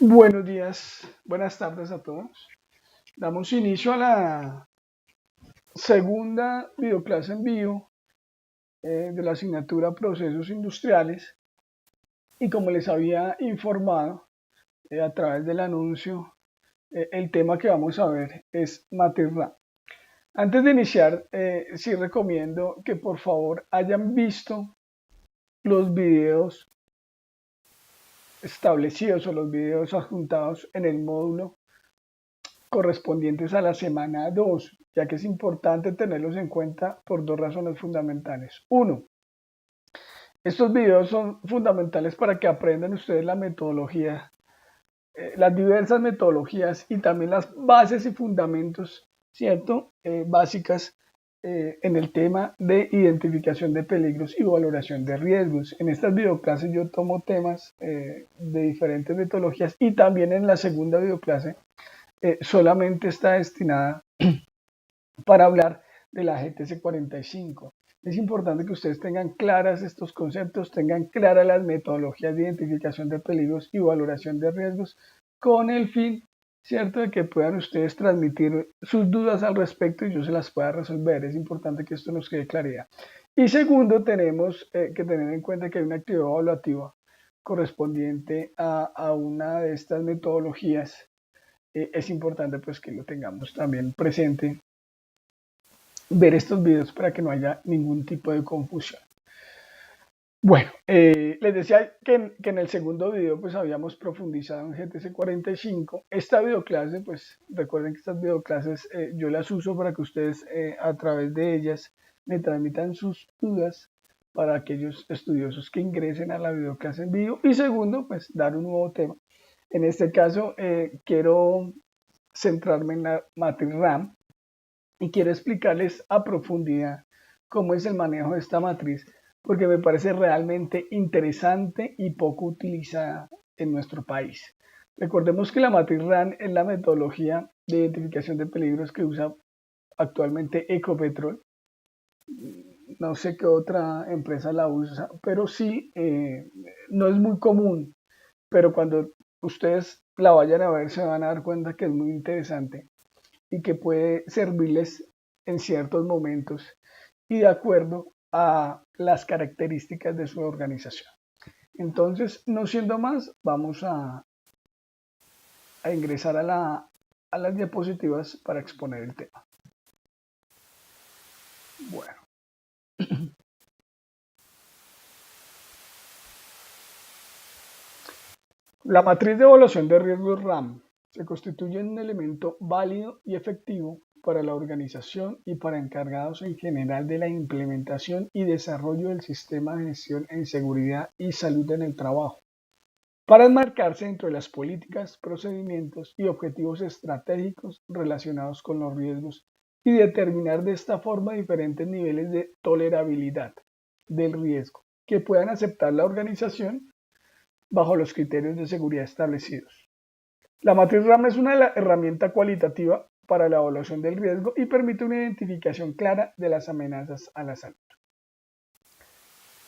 Buenos días, buenas tardes a todos. Damos inicio a la segunda videoclase en vivo de la asignatura Procesos Industriales y como les había informado a través del anuncio, el tema que vamos a ver es MATIRRAM. Antes de iniciar, sí recomiendo que por favor hayan visto los videos establecidos o los videos adjuntados en el módulo correspondientes a la semana 2, ya que es importante tenerlos en cuenta por dos razones fundamentales. Uno, estos videos son fundamentales para que aprendan ustedes la metodología, las diversas metodologías y también las bases y fundamentos, ¿cierto? Básicas en el tema de identificación de peligros y valoración de riesgos. En estas videoclases yo tomo temas de diferentes metodologías y también en la segunda videoclase solamente está destinada para hablar de la GTC 45. Es importante que ustedes tengan claras estos conceptos, tengan claras las metodologías de identificación de peligros y valoración de riesgos con el fin, ¿cierto?, de que puedan ustedes transmitir sus dudas al respecto y yo se las pueda resolver. Es importante que esto nos quede claridad. Y segundo, tenemos que tener en cuenta que hay una actividad evaluativa correspondiente a una de estas metodologías. Es importante pues que lo tengamos también presente, ver estos videos para que no haya ningún tipo de confusión. Bueno, les decía que en el segundo video pues habíamos profundizado en GTC 45. Esta videoclase, pues recuerden que estas videoclases yo las uso para que ustedes a través de ellas me transmitan sus dudas para aquellos estudiosos que ingresen a la videoclase en vivo. Y segundo, pues dar un nuevo tema. En este caso quiero centrarme en la matriz RAM y quiero explicarles a profundidad cómo es el manejo de esta matriz, porque me parece realmente interesante y poco utilizada en nuestro país. Recordemos que la matriz RAM es la metodología de identificación de peligros que usa actualmente Ecopetrol. No sé qué otra empresa la usa, pero sí, no es muy común, pero cuando ustedes la vayan a ver se van a dar cuenta que es muy interesante y que puede servirles en ciertos momentos y de acuerdo a las características de su organización. Entonces, no siendo más, vamos a ingresar a las diapositivas para exponer el tema. Bueno. La matriz de evaluación de riesgos RAM se constituye en un elemento válido y efectivo para la organización y para encargados en general de la implementación y desarrollo del sistema de gestión en seguridad y salud en el trabajo, para enmarcarse dentro de las políticas, procedimientos y objetivos estratégicos relacionados con los riesgos y determinar de esta forma diferentes niveles de tolerabilidad del riesgo que puedan aceptar la organización bajo los criterios de seguridad establecidos. La matriz RAM es una herramienta cualitativa para la evaluación del riesgo y permite una identificación clara de las amenazas a la salud.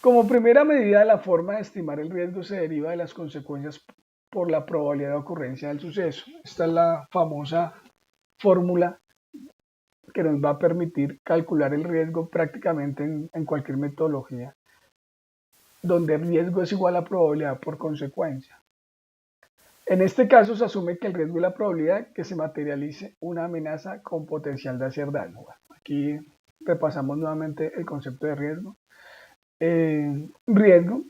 Como primera medida, la forma de estimar el riesgo se deriva de las consecuencias por la probabilidad de ocurrencia del suceso. Esta es la famosa fórmula que nos va a permitir calcular el riesgo prácticamente en cualquier metodología, donde el riesgo es igual a probabilidad por consecuencia. En este caso se asume que el riesgo es la probabilidad que se materialice una amenaza con potencial de hacer daño. Bueno, aquí repasamos nuevamente el concepto de riesgo. Riesgo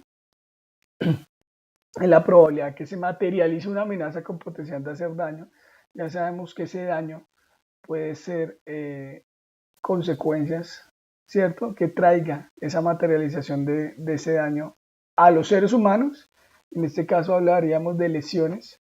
es la probabilidad que se materialice una amenaza con potencial de hacer daño. Ya sabemos que ese daño puede ser consecuencias, ¿cierto?, que traiga esa materialización de ese daño a los seres humanos. En este caso hablaríamos de lesiones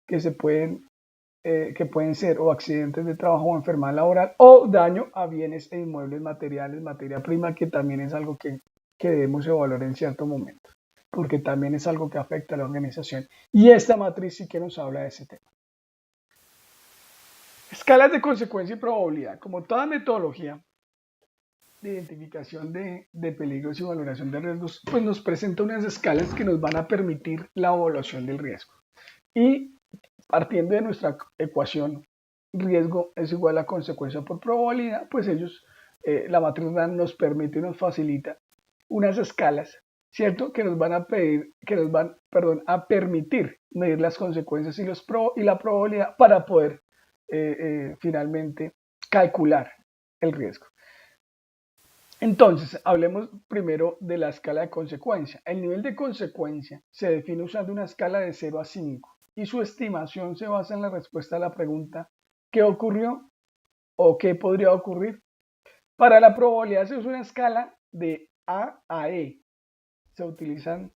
que pueden ser o accidentes de trabajo o enfermedad laboral o daño a bienes e inmuebles materiales, materia prima, que también es algo que debemos evaluar en cierto momento, porque también es algo que afecta a la organización. Y esta matriz sí que nos habla de ese tema. Escalas de consecuencia y probabilidad. Como toda metodología de identificación de peligros y valoración de riesgos, pues nos presenta unas escalas que nos van a permitir la evaluación del riesgo. Y partiendo de nuestra ecuación, riesgo es igual a consecuencia por probabilidad, pues la matriz RAM nos permite y nos facilita unas escalas, ¿cierto? Que nos van a pedir, a permitir medir las consecuencias y la probabilidad para poder finalmente calcular el riesgo. Entonces, hablemos primero de la escala de consecuencia. El nivel de consecuencia se define usando una escala de 0 a 5 y su estimación se basa en la respuesta a la pregunta ¿qué ocurrió o qué podría ocurrir? Para la probabilidad se usa una escala de A a E. Se utilizan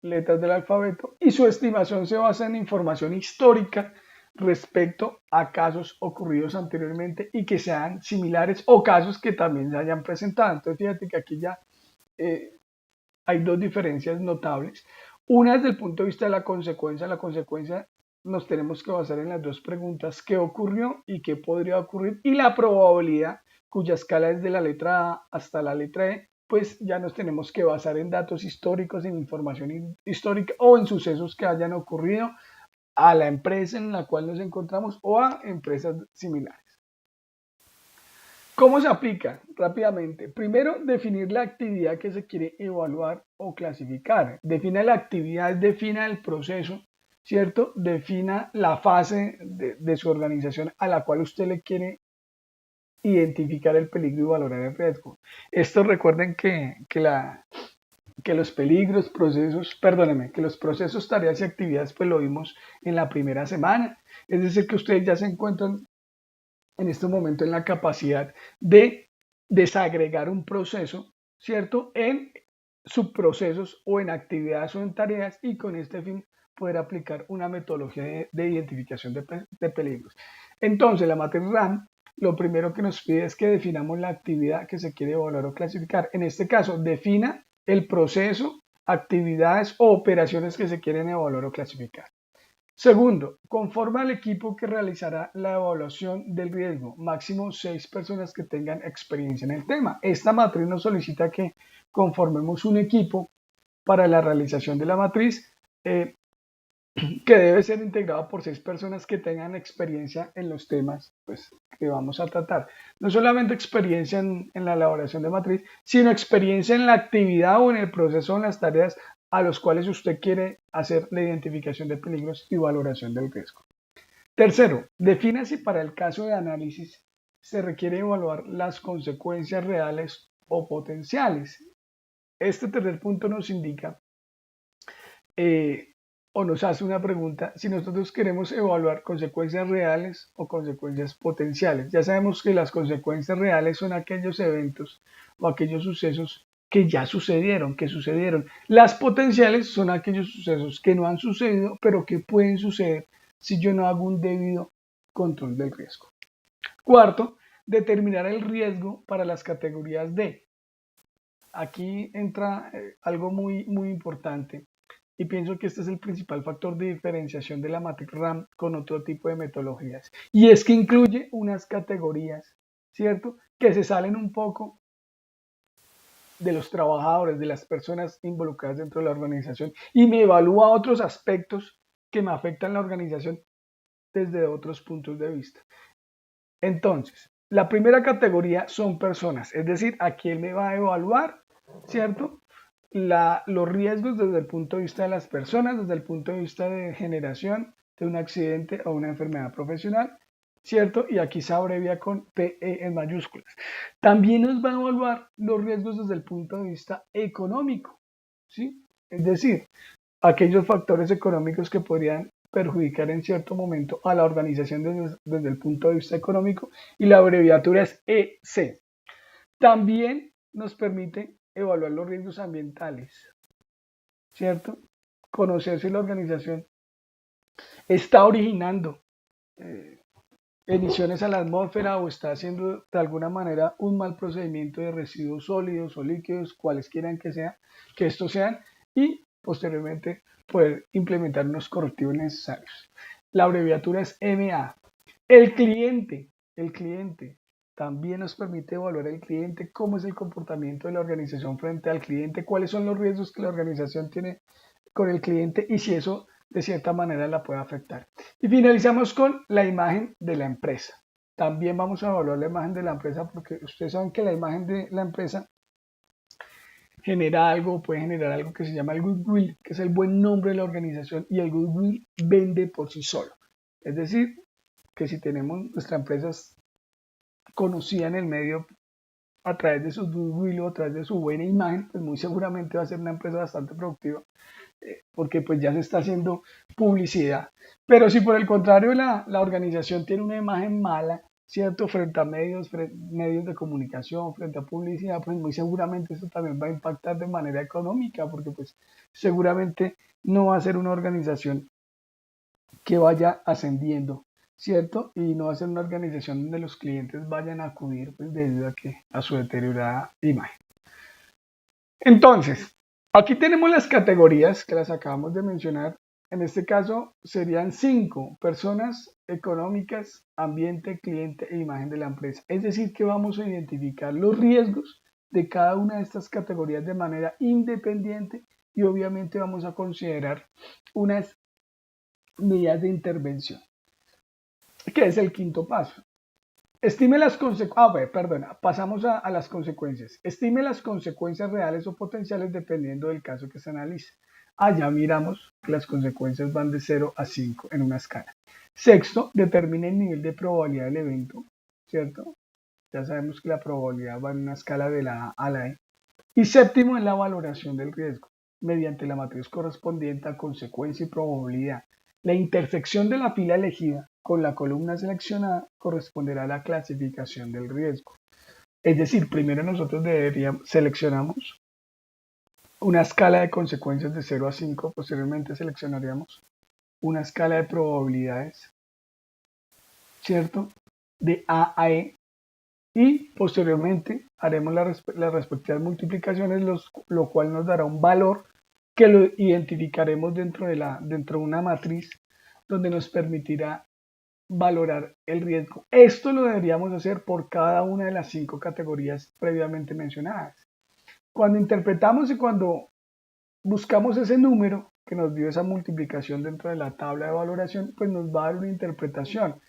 letras del alfabeto y su estimación se basa en información histórica respecto a casos ocurridos anteriormente y que sean similares o casos que también se hayan presentado. Entonces fíjate que aquí ya hay dos diferencias notables. Una desde el punto de vista de la consecuencia. La consecuencia nos tenemos que basar en las dos preguntas: ¿qué ocurrió y qué podría ocurrir? Y la probabilidad, cuya escala es de la letra A hasta la letra E, pues ya nos tenemos que basar en datos históricos, en información histórica o en sucesos que hayan ocurrido a la empresa en la cual nos encontramos o a empresas similares. ¿Cómo se aplica? Rápidamente. Primero, definir la actividad que se quiere evaluar o clasificar. Defina la actividad, defina el proceso, ¿cierto? Defina la fase de su organización a la cual usted le quiere identificar el peligro y valorar el riesgo. Esto recuerden que los peligros, que los procesos, tareas y actividades, pues lo vimos en la primera semana. Es decir, que ustedes ya se encuentran en este momento en la capacidad de desagregar un proceso, ¿cierto? En subprocesos o en actividades o en tareas y con este fin poder aplicar una metodología de identificación de peligros. Entonces, la matriz RAM lo primero que nos pide es que definamos la actividad que se quiere evaluar o clasificar. En este caso, defina el proceso, actividades o operaciones que se quieren evaluar o clasificar. Segundo, conforma al equipo que realizará la evaluación del riesgo, máximo 6 personas que tengan experiencia en el tema. Esta matriz nos solicita que conformemos un equipo para la realización de la matriz que debe ser integrado por 6 personas que tengan experiencia en los temas pues, que vamos a tratar. No solamente experiencia en la elaboración de matriz, sino experiencia en la actividad o en el proceso o en las tareas a los cuales usted quiere hacer la identificación de peligros y valoración del riesgo. Tercero, defina si para el caso de análisis se requiere evaluar las consecuencias reales o potenciales. Este tercer punto nos indica o nos hace una pregunta si nosotros queremos evaluar consecuencias reales o consecuencias potenciales. Ya sabemos que las consecuencias reales son aquellos eventos o aquellos sucesos que ya sucedieron, que sucedieron. Las potenciales son aquellos sucesos que no han sucedido, pero que pueden suceder si yo no hago un debido control del riesgo. Cuarto, determinar el riesgo para las categorías D. Aquí entra algo muy importante y pienso que este es el principal factor de diferenciación de la matriz RAM con otro tipo de metodologías. Y es que incluye unas categorías, ¿cierto? Que se salen un poco de los trabajadores, de las personas involucradas dentro de la organización y me evalúa otros aspectos que me afectan la organización desde otros puntos de vista. Entonces, la primera categoría son personas, es decir, a quién me va a evaluar, ¿cierto? Los riesgos desde el punto de vista de las personas, desde el punto de vista de generación de un accidente o una enfermedad profesional, ¿cierto? Y aquí se abrevia con PE en mayúsculas. También nos va a evaluar los riesgos desde el punto de vista económico, ¿sí? Es decir, aquellos factores económicos que podrían perjudicar en cierto momento a la organización desde el punto de vista económico y la abreviatura es EC. También nos permite evaluar los riesgos ambientales, ¿cierto? Conocer si la organización está originando emisiones a la atmósfera o está haciendo de alguna manera un mal procedimiento de residuos sólidos o líquidos, cuales quieran que estos sean, y posteriormente poder implementar unos correctivos necesarios. La abreviatura es MA. El cliente también nos permite evaluar el cliente, cómo es el comportamiento de la organización frente al cliente, cuáles son los riesgos que la organización tiene con el cliente y si eso de cierta manera la puede afectar. Y finalizamos con la imagen de la empresa. También vamos a evaluar la imagen de la empresa porque ustedes saben que la imagen de la empresa genera algo, puede generar algo que se llama el goodwill, que es el buen nombre de la organización, y el goodwill vende por sí solo. Es decir, que si tenemos nuestra empresa conocida en el medio a través de su goodwill o a través de su buena imagen, pues muy seguramente va a ser una empresa bastante productiva, porque pues ya se está haciendo publicidad. Pero si por el contrario la organización tiene una imagen mala, ¿cierto? Frente a medios de comunicación, frente a publicidad, pues muy seguramente eso también va a impactar de manera económica, porque pues seguramente no va a ser una organización que vaya ascendiendo, ¿cierto? Y no va a ser una organización donde los clientes vayan a acudir pues, debido a su deteriorada imagen. Entonces, aquí tenemos las categorías que las acabamos de mencionar. En este caso serían 5: personas, económicas, ambiente, cliente e imagen de la empresa. Es decir, que vamos a identificar los riesgos de cada una de estas categorías de manera independiente y obviamente vamos a considerar unas medidas de intervención, que es el quinto paso. Estime las consecuencias, pasamos a las consecuencias. Estime las consecuencias reales o potenciales dependiendo del caso que se analice. Allá miramos que las consecuencias van de 0 a 5 en una escala. Sexto, determine el nivel de probabilidad del evento, ¿cierto? Ya sabemos que la probabilidad va en una escala de la A a la E. Y séptimo, es la valoración del riesgo, mediante la matriz correspondiente a consecuencia y probabilidad. La intersección de la fila elegida con la columna seleccionada corresponderá a la clasificación del riesgo. Es decir, primero nosotros seleccionamos una escala de consecuencias de 0 a 5, posteriormente seleccionaríamos una escala de probabilidades, ¿cierto? De A a E, y posteriormente haremos las respectivas multiplicaciones, lo cual nos dará un valor que lo identificaremos dentro de una matriz donde nos permitirá valorar el riesgo. Esto lo deberíamos hacer por cada una de las 5 categorías previamente mencionadas. Cuando interpretamos y cuando buscamos ese número que nos dio esa multiplicación dentro de la tabla de valoración, pues nos va a dar una interpretación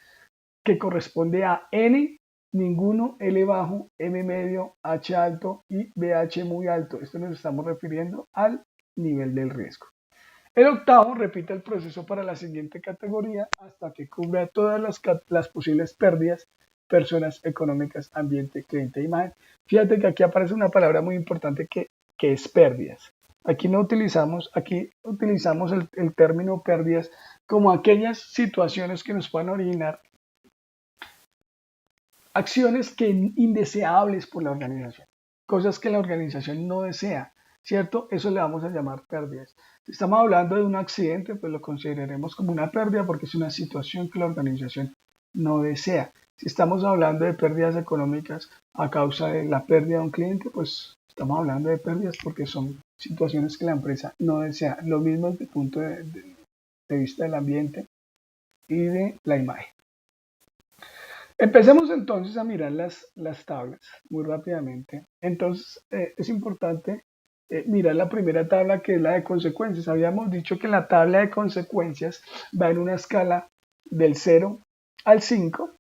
que corresponde a N ninguno, L bajo, M medio, H alto y BH muy alto. Esto nos estamos refiriendo al nivel del riesgo. El octavo repite el proceso para la siguiente categoría hasta que cubra todas las posibles pérdidas: personas, económicas, ambiente, cliente e imagen. Fíjate que aquí aparece una palabra muy importante que es pérdidas. Aquí utilizamos el término pérdidas como aquellas situaciones que nos puedan originar acciones indeseables por la organización, cosas que la organización no desea, ¿cierto? Eso le vamos a llamar pérdidas. Si estamos hablando de un accidente, pues lo consideraremos como una pérdida porque es una situación que la organización no desea. Si estamos hablando de pérdidas económicas a causa de la pérdida de un cliente, pues estamos hablando de pérdidas porque son situaciones que la empresa no desea. Lo mismo desde el punto de vista del ambiente y de la imagen. Empecemos entonces a mirar las tablas muy rápidamente. Entonces es importante mirar la primera tabla, que es la de consecuencias. Habíamos dicho que la tabla de consecuencias va en una escala del 0 al 5,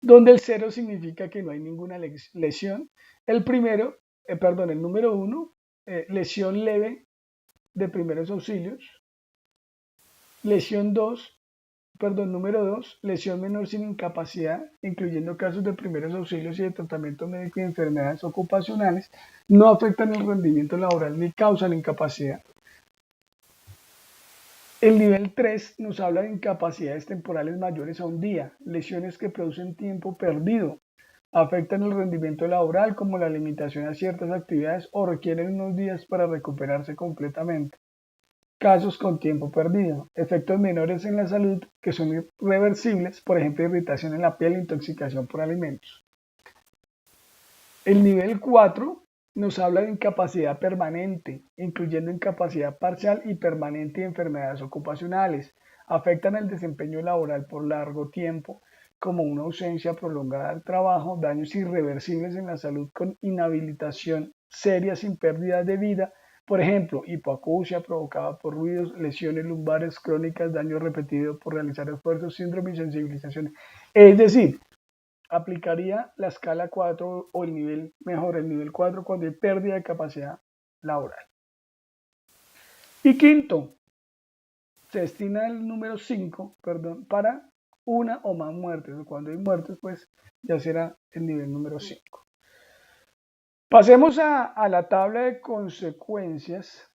donde el 0 significa que no hay ninguna lesión. El número 1, lesión leve de primeros auxilios. Número 2, lesión menor sin incapacidad, incluyendo casos de primeros auxilios y de tratamiento médico y enfermedades ocupacionales, no afectan el rendimiento laboral ni causan incapacidad. El nivel 3 nos habla de incapacidades temporales mayores a un día, lesiones que producen tiempo perdido, afectan el rendimiento laboral como la limitación a ciertas actividades o requieren unos días para recuperarse completamente. Casos con tiempo perdido, efectos menores en la salud que son irreversibles, por ejemplo, irritación en la piel e intoxicación por alimentos. El nivel 4 nos habla de incapacidad permanente, incluyendo incapacidad parcial y permanente y enfermedades ocupacionales. Afectan el desempeño laboral por largo tiempo, como una ausencia prolongada del trabajo, daños irreversibles en la salud con inhabilitación seria sin pérdida de vida, Por ejemplo, hipoacusia provocada por ruidos, lesiones lumbares crónicas, daño repetido por realizar esfuerzos, síndrome y sensibilización. Es decir, aplicaría la escala 4 o el nivel, mejor, el nivel 4 cuando hay pérdida de capacidad laboral. Y quinto, se destina el número 5, perdón, para una o más muertes. Cuando hay muertes, pues ya será el nivel número 5. Pasemos a la tabla de consecuencias.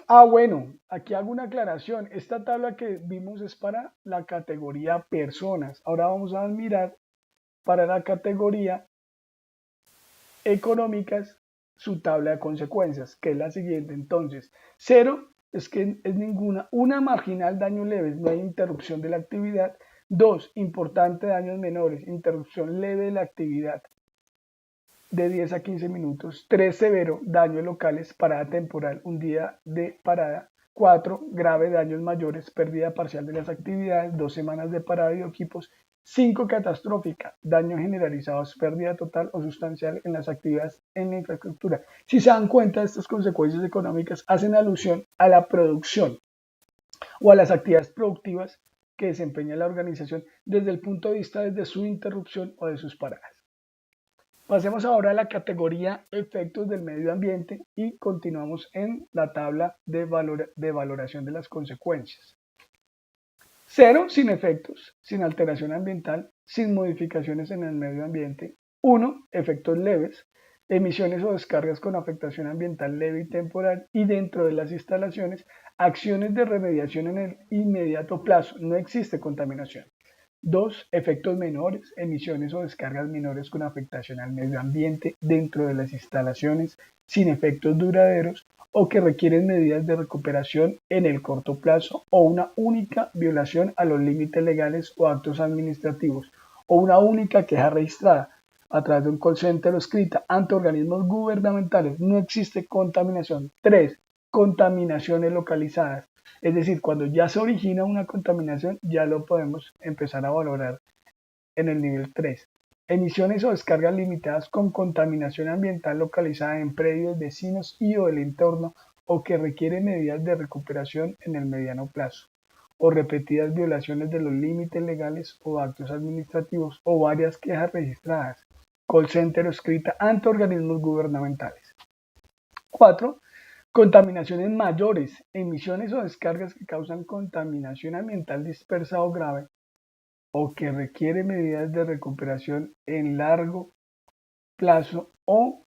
Bueno, aquí hago una aclaración. Esta tabla que vimos es para la categoría personas. Ahora vamos a mirar para la categoría económicas su tabla de consecuencias, que es la siguiente. Entonces, 0 es que es ninguna. 1, marginal, daños leves, no hay interrupción de la actividad. 2, importante, daños menores, interrupción leve de la actividad de 10 a 15 minutos. 3, severo, daños locales, parada temporal, un día de parada. 4, grave, daños mayores, pérdida parcial de las actividades, 2 semanas de parada de equipos. 5, catastrófica, daños generalizados, pérdida total o sustancial en las actividades en la infraestructura. Si se dan cuenta, estas consecuencias económicas hacen alusión a la producción o a las actividades productivas que desempeña la organización desde el punto de vista desde su interrupción o de sus paradas. Pasemos ahora a la categoría efectos del medio ambiente y continuamos en la tabla de valoración de las consecuencias. 0, sin efectos, sin alteración ambiental, sin modificaciones en el medio ambiente. 1, efectos leves, emisiones o descargas con afectación ambiental leve y temporal y dentro de las instalaciones, acciones de remediación en el inmediato plazo, no existe contaminación. 2, efectos menores, emisiones o descargas menores con afectación al medio ambiente dentro de las instalaciones sin efectos duraderos o que requieren medidas de recuperación en el corto plazo o una única violación a los límites legales o actos administrativos o una única queja registrada a través de un call center o escrita ante organismos gubernamentales. No existe contaminación. 3, contaminaciones localizadas. Es decir, cuando ya se origina una contaminación, ya lo podemos empezar a valorar en el nivel 3. Emisiones o descargas limitadas con contaminación ambiental localizada en predios, vecinos y o el entorno o que requiere medidas de recuperación en el mediano plazo, o repetidas violaciones de los límites legales o actos administrativos o varias quejas registradas, call center o escrita ante organismos gubernamentales. 4, contaminaciones mayores, emisiones o descargas que causan contaminación ambiental dispersa o grave o que requiere medidas de recuperación en largo plazo o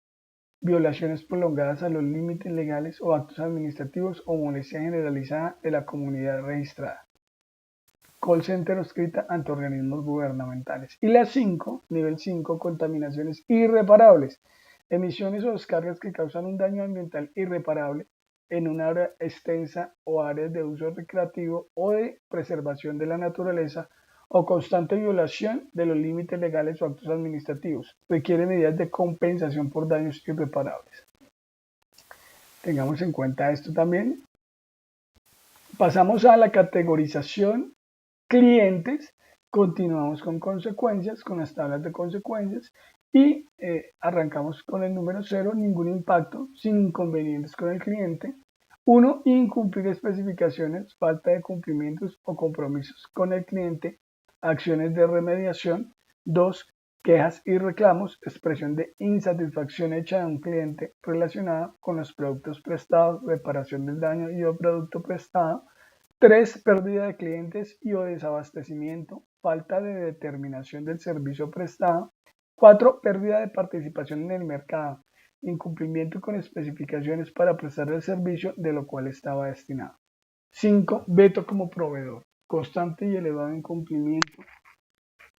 violaciones prolongadas a los límites legales o actos administrativos o molestia generalizada de la comunidad registrada. Call center o escrita ante organismos gubernamentales. Y la 5, nivel 5, contaminaciones irreparables. Emisiones o descargas que causan un daño ambiental irreparable en un área extensa o áreas de uso recreativo o de preservación de la naturaleza o constante violación de los límites legales o actos administrativos. Requiere medidas de compensación por daños irreparables. Tengamos en cuenta esto también. Pasamos a la categorización clientes. Continuamos con consecuencias, con las tablas de consecuencias y arrancamos con el número 0, ningún impacto, sin inconvenientes con el cliente. 1, incumplir especificaciones, falta de cumplimientos o compromisos con el cliente, acciones de remediación. 2, quejas y reclamos, expresión de insatisfacción hecha de un cliente relacionada con los productos prestados, reparación del daño y o producto prestado. 3, pérdida de clientes y o desabastecimiento, falta de determinación del servicio prestado. 4, pérdida de participación en el mercado, incumplimiento con especificaciones para prestar el servicio de lo cual estaba destinado. 5, veto como proveedor, constante y elevado incumplimiento,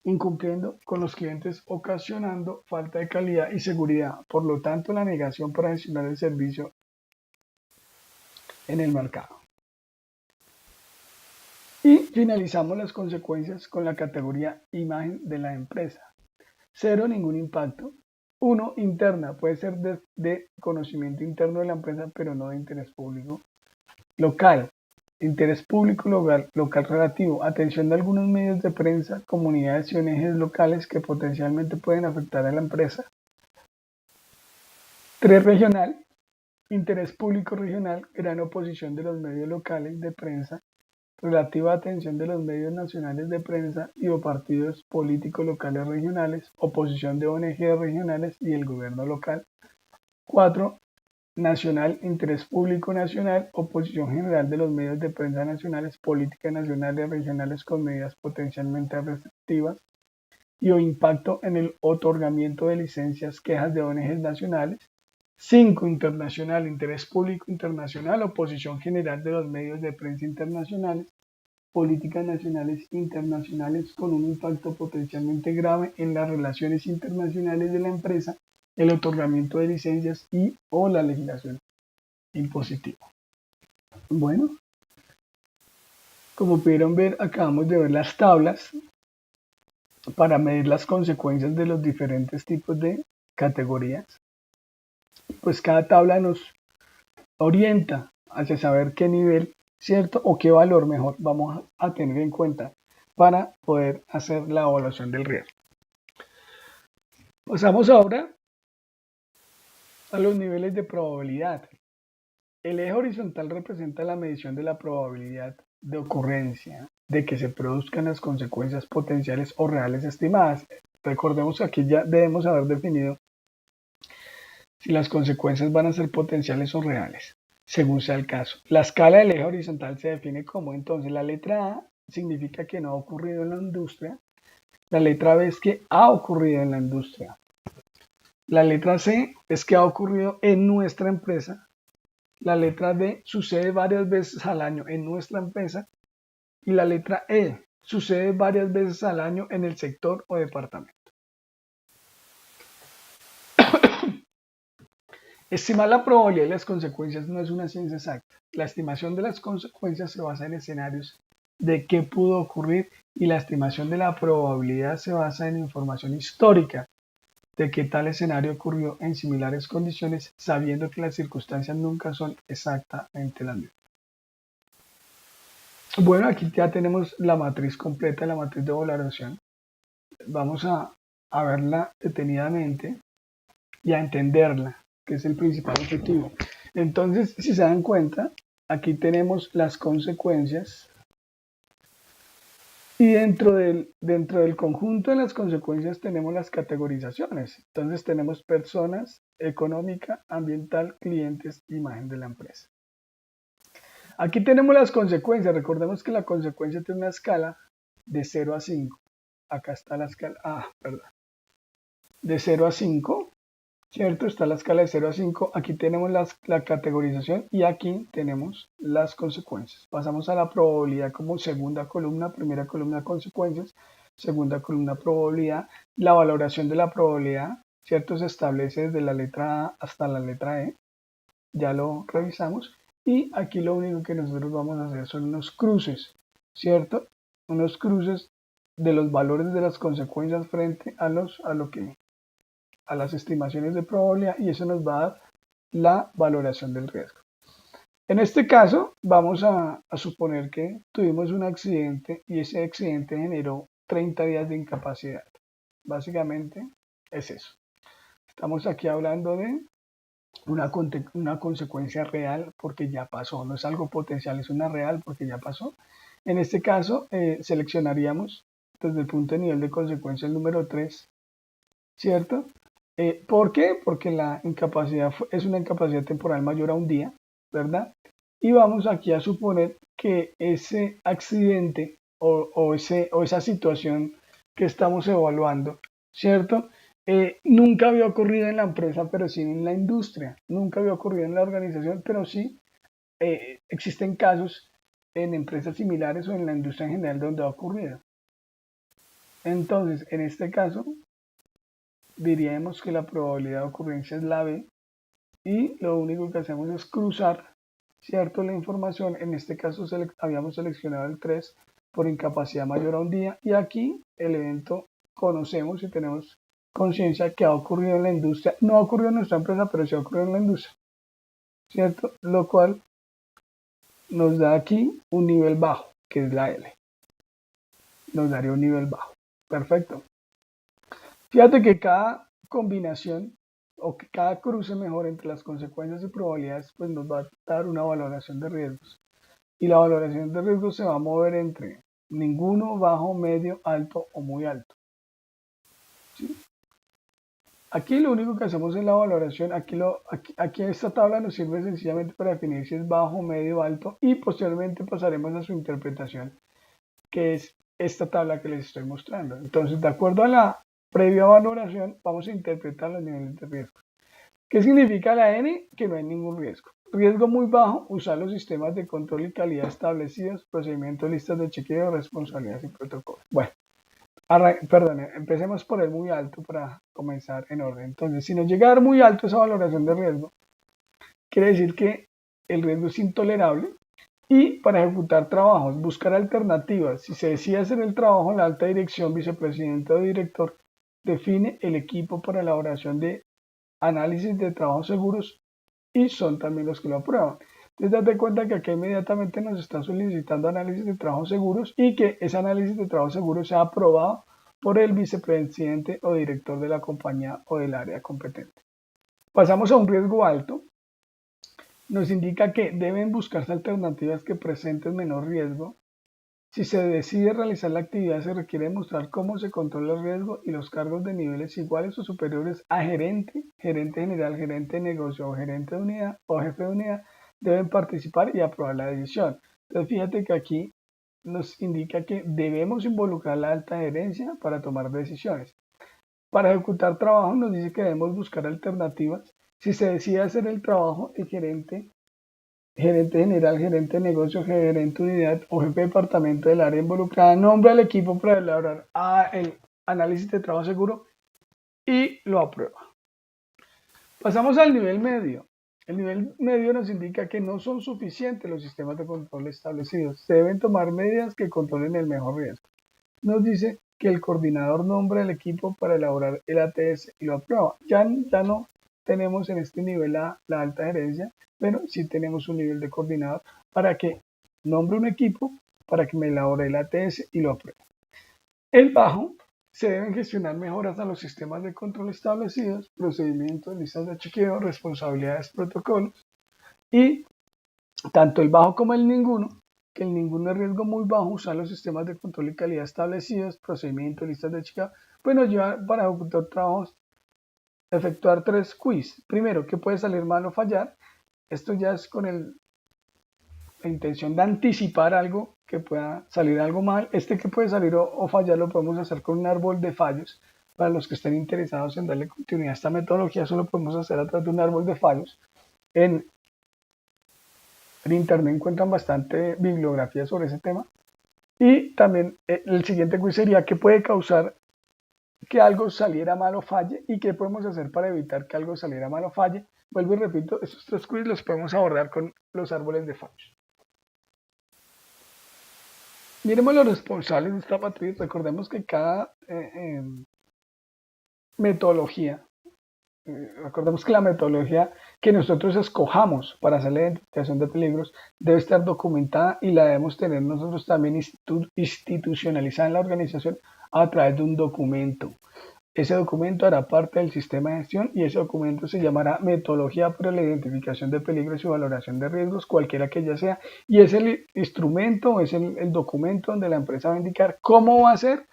incumpliendo con los clientes ocasionando falta de calidad y seguridad, por lo tanto la negación para gestionar el servicio en el mercado. Y finalizamos las consecuencias con la categoría imagen de la empresa. 0, ningún impacto. 1, interna, puede ser de conocimiento interno de la empresa, pero no de interés público. Local, interés público local relativo, atención de algunos medios de prensa, comunidades y ONGs locales que potencialmente pueden afectar a la empresa. 3, regional, Interés público regional, gran oposición de los medios locales de prensa, relativa atención de los medios nacionales de prensa y o partidos políticos locales regionales, oposición de ONG regionales y el gobierno local. 4. Nacional, interés público nacional, oposición general de los medios de prensa nacionales, políticas nacionales y regionales con medidas potencialmente restrictivas y o impacto en el otorgamiento de licencias, quejas de ONGs nacionales. 5. Internacional, interés público internacional, oposición general de los medios de prensa internacionales, políticas nacionales e internacionales con un impacto potencialmente grave en las relaciones internacionales de la empresa, el otorgamiento de licencias y o la legislación impositiva. Bueno, como pudieron ver, acabamos de ver las tablas para medir las consecuencias de los diferentes tipos de categorías. Pues cada tabla nos orienta hacia saber qué nivel, ¿cierto? O qué valor mejor vamos a tener en cuenta para poder hacer la evaluación del riesgo. Pasamos ahora a los niveles de probabilidad. El eje horizontal representa la medición de la probabilidad de ocurrencia de que se produzcan las consecuencias potenciales o reales estimadas. Recordemos que aquí ya debemos haber definido si las consecuencias van a ser potenciales o reales, según sea el caso. La escala del eje horizontal se define como, entonces, la letra A significa que no ha ocurrido en la industria, la letra B es que ha ocurrido en la industria, la letra C es que ha ocurrido en nuestra empresa, la letra D sucede varias veces al año en nuestra empresa y la letra E sucede varias veces al año en el sector o departamento. Estimar la probabilidad de las consecuencias no es una ciencia exacta. La estimación de las consecuencias se basa en escenarios de qué pudo ocurrir y la estimación de la probabilidad se basa en información histórica de que tal escenario ocurrió en similares condiciones, sabiendo que las circunstancias nunca son exactamente las mismas. Bueno, aquí ya tenemos la matriz completa, la matriz de valoración. Vamos a verla detenidamente y a entenderla, que es el principal objetivo. Entonces, si se dan cuenta, aquí tenemos las consecuencias y dentro del conjunto de las consecuencias tenemos las categorizaciones. Entonces tenemos personas, económica, ambiental, clientes, imagen de la empresa. Aquí tenemos las consecuencias. Recordemos que la consecuencia tiene una escala de 0 a 5. Acá está la escala, de 0 a 5. ¿Cierto? Está la escala de 0 a 5. Aquí tenemos la categorización y aquí tenemos las consecuencias. Pasamos a la probabilidad como segunda columna, primera columna consecuencias, segunda columna probabilidad. La valoración de la probabilidad, ¿cierto? Se establece desde la letra A hasta la letra E. Ya lo revisamos. Y aquí lo único que nosotros vamos a hacer son unos cruces, ¿cierto? Unos cruces de los valores de las consecuencias frente a las estimaciones de probabilidad y eso nos va a dar la valoración del riesgo. En este caso vamos a suponer que tuvimos un accidente y ese accidente generó 30 días de incapacidad. Básicamente es eso. Estamos aquí hablando de una consecuencia real porque ya pasó, no es algo potencial, es una real porque ya pasó. En este caso seleccionaríamos desde el punto de nivel de consecuencia el número 3, ¿cierto? ¿Por qué? Porque la incapacidad es una incapacidad temporal mayor a un día, ¿verdad? Y vamos aquí a suponer que ese accidente o esa situación que estamos evaluando, ¿cierto? Nunca había ocurrido en la empresa, pero sí en la industria. Nunca había ocurrido en la organización, pero sí existen casos en empresas similares o en la industria en general donde ha ocurrido. Entonces, en este caso, diríamos que la probabilidad de ocurrencia es la B y lo único que hacemos es cruzar, ¿cierto? La información, en este caso habíamos seleccionado el 3 por incapacidad mayor a un día y aquí el evento conocemos y tenemos conciencia que ha ocurrido en la industria, no ha ocurrido en nuestra empresa, pero sí ha ocurrido en la industria, ¿cierto? Lo cual nos da aquí un nivel bajo, que es la L. Nos daría un nivel bajo. Perfecto. Fíjate que cada combinación o que cada cruce mejor entre las consecuencias y probabilidades, pues nos va a dar una valoración de riesgos. Y la valoración de riesgos se va a mover entre ninguno, bajo, medio, alto o muy alto. ¿Sí? Aquí lo único que hacemos es la valoración. Aquí esta tabla nos sirve sencillamente para definir si es bajo, medio, alto, y posteriormente pasaremos a su interpretación, que es esta tabla que les estoy mostrando. Entonces, de acuerdo a la previa valoración, vamos a interpretar los niveles de riesgo. ¿Qué significa la N? Que no hay ningún riesgo. Riesgo muy bajo, usar los sistemas de control y calidad establecidos, procedimientos, listas de chequeo, responsabilidades y protocolos. Bueno, empecemos por el muy alto para comenzar en orden. Entonces, si nos llega a dar muy alto esa valoración de riesgo, quiere decir que el riesgo es intolerable. Y para ejecutar trabajos, buscar alternativas. Si se decide hacer el trabajo, la alta dirección, vicepresidente o director define el equipo para elaboración de análisis de trabajos seguros y son también los que lo aprueban. Entonces, date cuenta que aquí inmediatamente nos está solicitando análisis de trabajos seguros y que ese análisis de trabajos seguros sea aprobado por el vicepresidente o director de la compañía o del área competente. Pasamos a un riesgo alto. Nos indica que deben buscarse alternativas que presenten menor riesgo. Si se decide realizar la actividad, se requiere demostrar cómo se controla el riesgo y los cargos de niveles iguales o superiores a gerente, gerente general, gerente de negocio o gerente de unidad o jefe de unidad deben participar y aprobar la decisión. Entonces, fíjate que aquí nos indica que debemos involucrar la alta gerencia para tomar decisiones. Para ejecutar trabajo nos dice que debemos buscar alternativas. Si se decide hacer el trabajo, el gerente general, gerente de negocio, gerente de unidad o jefe de departamento del área involucrada nombra al equipo para elaborar el análisis de trabajo seguro y lo aprueba. Pasamos al nivel medio. El nivel medio nos indica que no son suficientes los sistemas de control establecidos. Se deben tomar medidas que controlen el mejor riesgo. Nos dice que el coordinador nombra al equipo para elaborar el ATS y lo aprueba. Ya no tenemos en este nivel la alta gerencia, pero sí tenemos un nivel de coordinador para que nombre un equipo para que me elabore el ATS y lo apruebe. El bajo, se deben gestionar mejoras a los sistemas de control establecidos, procedimientos, listas de chequeo, responsabilidades, protocolos, y tanto el bajo como el ninguno, que el ninguno es riesgo muy bajo, usar los sistemas de control y calidad establecidos, procedimientos, listas de chequeo, pues nos lleva para ejecutar trabajos, efectuar 3 quiz. Primero, ¿qué puede salir mal o fallar? Esto ya es con la intención de anticipar algo que pueda salir algo mal. Que puede salir o fallar lo podemos hacer con un árbol de fallos. Para los que estén interesados en darle continuidad a esta metodología, eso lo podemos hacer a través de un árbol de fallos. En internet encuentran bastante bibliografía sobre ese tema. Y también el siguiente quiz sería qué puede causar que algo saliera mal o falle y qué podemos hacer para evitar que algo saliera mal o falle. Vuelvo y repito, estos 3 quiz los podemos abordar con los árboles de fallos. Miremos los responsables de esta matriz. Recordemos que cada metodología, recordemos que la metodología que nosotros escojamos para hacer la identificación de peligros debe estar documentada y la debemos tener nosotros también institucionalizada en la organización a través de un documento. Ese documento hará parte del sistema de gestión y ese documento se llamará Metodología para la Identificación de Peligros y Valoración de Riesgos, cualquiera que ella sea, y es el instrumento, es el documento donde la empresa va a indicar cómo va a hacer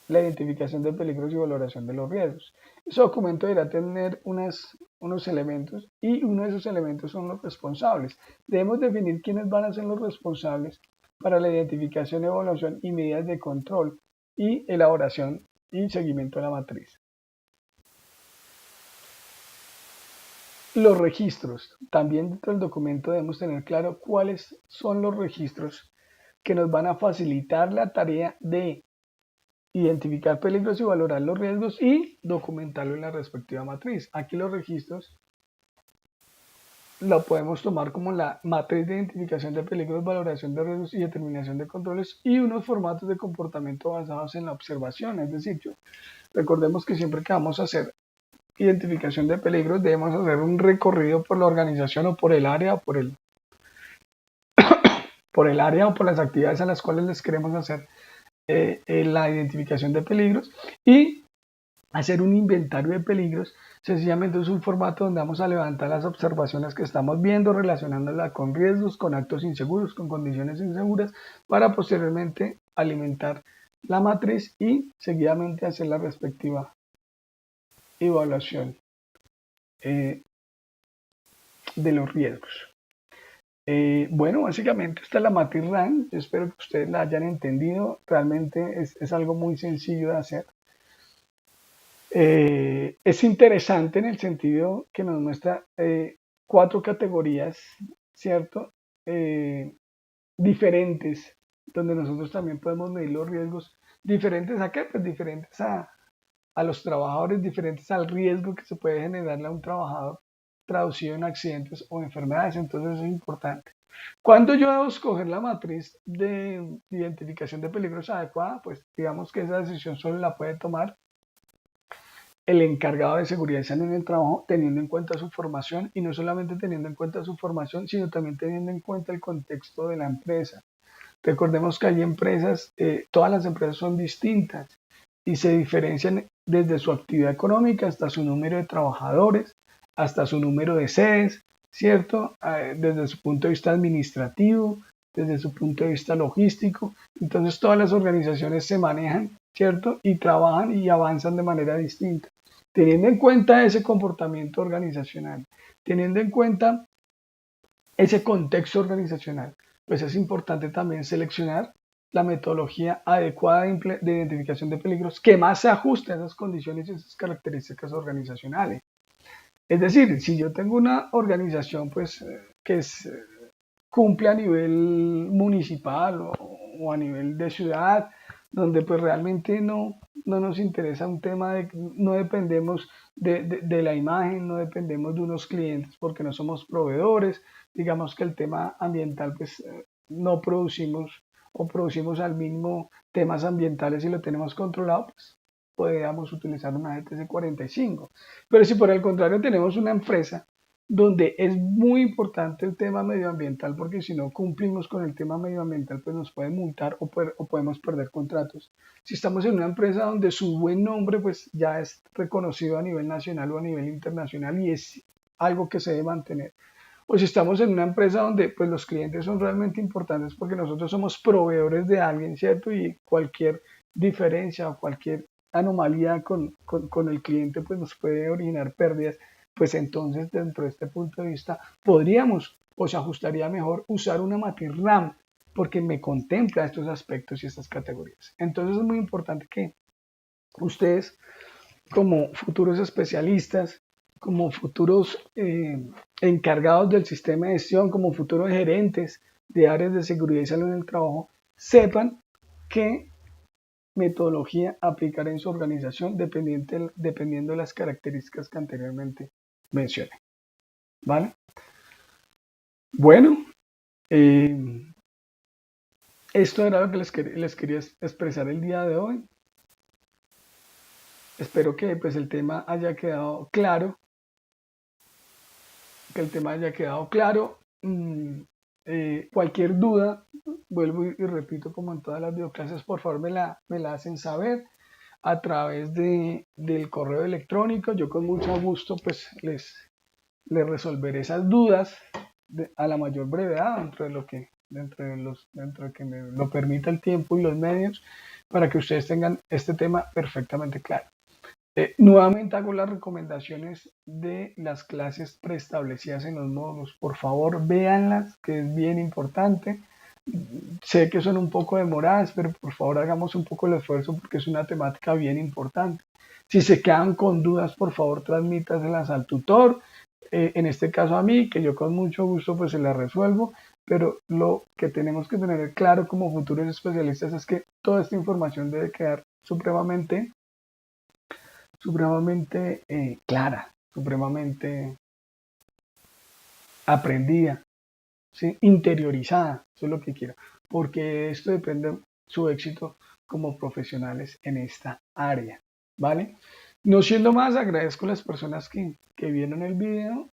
la identificación de peligros y valoración de los riesgos. Ese documento deberá tener unos elementos y uno de esos elementos son los responsables. Debemos definir quiénes van a ser los responsables para la identificación, evaluación y medidas de control y elaboración y seguimiento de la matriz. Los registros. También dentro del documento debemos tener claro cuáles son los registros que nos van a facilitar la tarea de identificar peligros y valorar los riesgos y documentarlo en la respectiva matriz. Aquí los registros lo podemos tomar como la matriz de identificación de peligros, valoración de riesgos y determinación de controles y unos formatos de comportamiento basados en la observación. Es decir, recordemos que siempre que vamos a hacer identificación de peligros debemos hacer un recorrido por la organización o por el área o por el área o por las actividades a las cuales les queremos hacer la identificación de peligros y hacer un inventario de peligros Sencillamente es un formato donde vamos a levantar las observaciones que estamos viendo, relacionándolas con riesgos, con actos inseguros, con condiciones inseguras, para posteriormente alimentar la matriz y seguidamente hacer la respectiva evaluación de los riesgos. Bueno, básicamente esta es la matriz RAM. Yo espero que ustedes la hayan entendido. Realmente es algo muy sencillo de hacer. Es interesante en el sentido que nos muestra 4 categorías, ¿cierto? Diferentes, donde nosotros también podemos medir los riesgos. ¿Diferentes a qué? Pues diferentes a los trabajadores, diferentes al riesgo que se puede generarle a un trabajador traducido en accidentes o enfermedades. Entonces es importante. ¿Cuándo yo debo escoger la matriz de identificación de peligros adecuada? Pues digamos que esa decisión solo la puede tomar el encargado de seguridad y salud en el trabajo, teniendo en cuenta su formación, y no solamente teniendo en cuenta su formación, sino también teniendo en cuenta el contexto de la empresa. Recordemos que hay empresas, todas las empresas son distintas y se diferencian desde su actividad económica hasta su número de trabajadores, hasta su número de sedes, ¿cierto? Desde su punto de vista administrativo, desde su punto de vista logístico. Entonces todas las organizaciones se manejan, ¿cierto? Y trabajan y avanzan de manera distinta. Teniendo en cuenta ese comportamiento organizacional, teniendo en cuenta ese contexto organizacional, pues es importante también seleccionar la metodología adecuada de identificación de peligros que más se ajuste a esas condiciones y esas características organizacionales. Es decir, si yo tengo una organización pues que cumple a nivel municipal o a nivel de ciudad, donde pues realmente no nos interesa un tema de, no dependemos de la imagen, no dependemos de unos clientes porque no somos proveedores, digamos que el tema ambiental pues no producimos o producimos al mínimo temas ambientales y lo tenemos controlado, pues podríamos utilizar una GTC 45. Pero si por el contrario tenemos una empresa donde es muy importante el tema medioambiental, porque si no cumplimos con el tema medioambiental, pues nos pueden multar o podemos perder contratos. Si estamos en una empresa donde su buen nombre pues ya es reconocido a nivel nacional o a nivel internacional y es algo que se debe mantener. O si estamos en una empresa donde pues los clientes son realmente importantes porque nosotros somos proveedores de alguien, ¿cierto? Y cualquier diferencia o cualquier anomalía con el cliente pues nos puede originar pérdidas, pues entonces dentro de este punto de vista podríamos o se ajustaría mejor usar una matriz RAM porque me contempla estos aspectos y estas categorías. Entonces es muy importante que ustedes como futuros especialistas, como futuros encargados del sistema de gestión, como futuros gerentes de áreas de seguridad y salud en el trabajo, sepan qué metodología aplicar en su organización dependiendo de las características que anteriormente mencioné. ¿Vale? Bueno, esto era lo que les quería expresar el día de hoy. Espero que pues el tema haya quedado claro. Que el tema haya quedado claro. Cualquier duda, vuelvo y repito como en todas las videoclases, por favor me la hacen saber a través del correo electrónico. Yo con mucho gusto pues les resolveré esas dudas a la mayor brevedad dentro de que me lo permita el tiempo y los medios para que ustedes tengan este tema perfectamente claro. Nuevamente hago las recomendaciones de las clases preestablecidas en los módulos. Por favor, véanlas, que es bien importante. Sé que son un poco demoradas, pero por favor hagamos un poco el esfuerzo porque es una temática bien importante. Si se quedan con dudas, por favor, transmítaselas al tutor. En este caso a mí, que yo con mucho gusto pues se las resuelvo, pero lo que tenemos que tener claro como futuros especialistas es que toda esta información debe quedar supremamente clara, supremamente aprendida, ¿sí? Interiorizada, eso es lo que quiero, porque esto depende de su éxito como profesionales en esta área, ¿vale? No siendo más, agradezco a las personas que vieron el video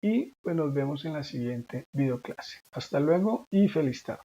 y pues nos vemos en la siguiente videoclase. Hasta luego y feliz tarde.